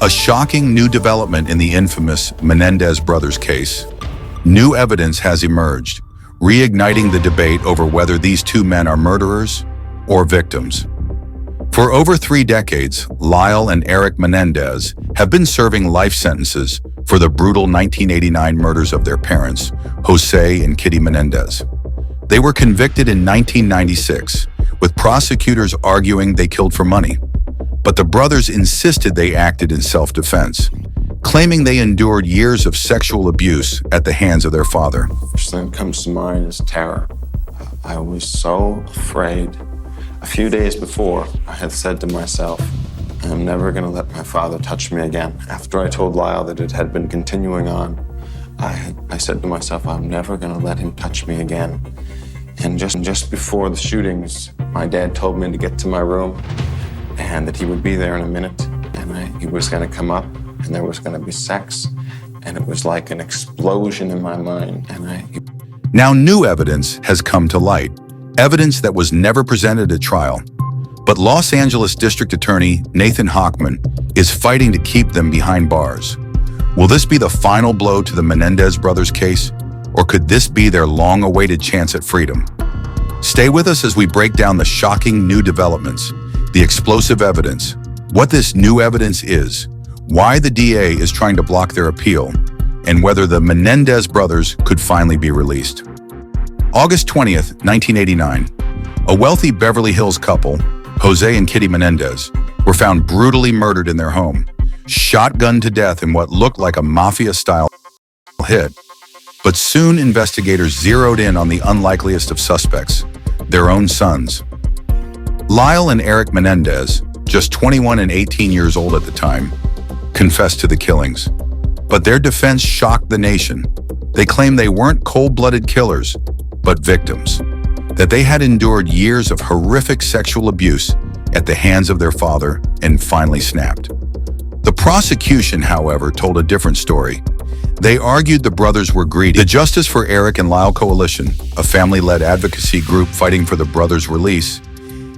A shocking new development in the infamous Menendez brothers case. New evidence has emerged, reigniting the debate over whether these two men are murderers or victims. For over 3 decades, Lyle and Erik Menendez have been serving life sentences for the brutal 1989 murders of their parents, Jose and Kitty Menendez. They were convicted in 1996, with prosecutors arguing they killed for money. But the brothers insisted they acted in self-defense, claiming they endured years of sexual abuse at the hands of their father. First thing that comes to mind is terror. I was so afraid. A few days before, I had said to myself, I'm never going to let my father touch me again. After I told Lyle that it had been continuing on, I said to myself, I'm never going to let him touch me again. And just before the shootings, my dad told me to get to my room and that he would be there in a minute, and he was going to come up, and there was going to be sex, and it was like an explosion in my mind. Now new evidence has come to light, evidence that was never presented at trial. But Los Angeles District Attorney Nathan Hochman is fighting to keep them behind bars. Will this be the final blow to the Menendez brothers case, or could this be their long-awaited chance at freedom? Stay with us as we break down the shocking new developments, the explosive evidence, what this new evidence is, why the DA is trying to block their appeal, and whether the Menendez brothers could finally be released. August 20th, 1989, a wealthy Beverly Hills couple, Jose and Kitty Menendez, were found brutally murdered in their home, shotgunned to death in what looked like a mafia-style hit. But soon investigators zeroed in on the unlikeliest of suspects, their own sons. Lyle and Erik Menendez, just 21 and 18 years old at the time, confessed to the killings. But their defense shocked the nation. They claimed they weren't cold-blooded killers, but victims, that they had endured years of horrific sexual abuse at the hands of their father and finally snapped. The prosecution, however, told a different story. They argued the brothers were greedy. The Justice for Erik and Lyle Coalition, a family-led advocacy group fighting for the brothers' release,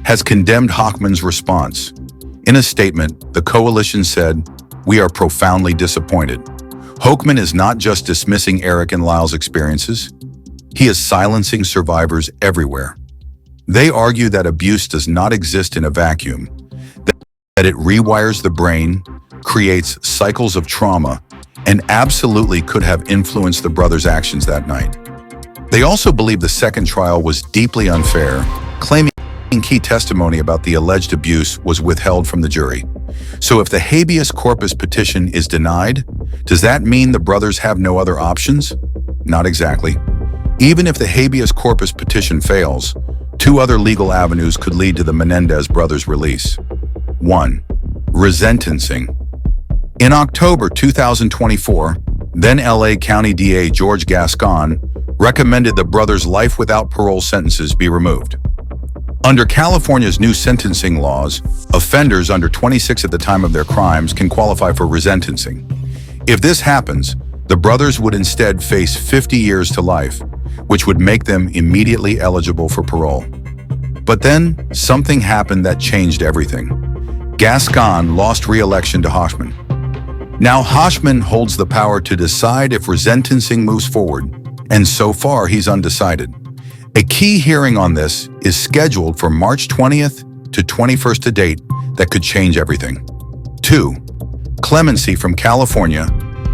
has condemned Hochman's response. In a statement, the coalition said, "We are profoundly disappointed. Hochman is not just dismissing Erik and Lyle's experiences, he is silencing survivors everywhere." They argue that abuse does not exist in a vacuum, that it rewires the brain, creates cycles of trauma, and absolutely could have influenced the brothers' actions that night. They also believe the second trial was deeply unfair, claiming key testimony about the alleged abuse was withheld from the jury. So if the habeas corpus petition is denied, does that mean the brothers have no other options? Not exactly. Even if the habeas corpus petition fails, 2 other legal avenues could lead to the Menendez brothers' release. 1. Resentencing. In October 2024, then LA County DA George Gascon recommended the brothers' life without parole sentences be removed. Under California's new sentencing laws, offenders under 26 at the time of their crimes can qualify for resentencing. If this happens, the brothers would instead face 50 years to life, which would make them immediately eligible for parole. But then, something happened that changed everything. Gascon lost re-election to Hochman. Now Hochman holds the power to decide if resentencing moves forward, and so far he's undecided. A key hearing on this is scheduled for March 20th to 21st, a date that could change everything. 2. Clemency from California,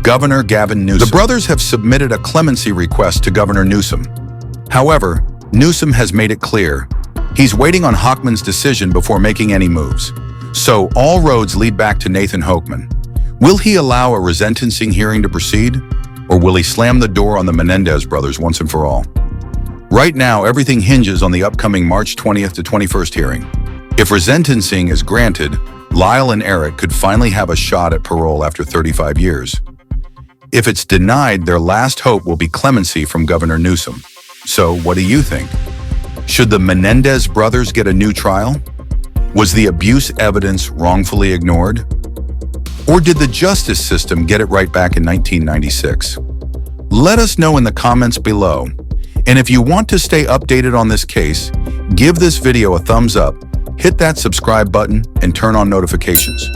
Governor Gavin Newsom. The brothers have submitted a clemency request to Governor Newsom. However, Newsom has made it clear he's waiting on Hochman's decision before making any moves. So all roads lead back to Nathan Hochman. Will he allow a resentencing hearing to proceed, or will he slam the door on the Menendez brothers once and for all? Right now, everything hinges on the upcoming March 20th to 21st hearing. If resentencing is granted, Lyle and Erik could finally have a shot at parole after 35 years. If it's denied, their last hope will be clemency from Governor Newsom. So what do you think? Should the Menendez brothers get a new trial? Was the abuse evidence wrongfully ignored? Or did the justice system get it right back in 1996? Let us know in the comments below. And if you want to stay updated on this case, Give this video a thumbs up, hit that subscribe button, and turn on notifications.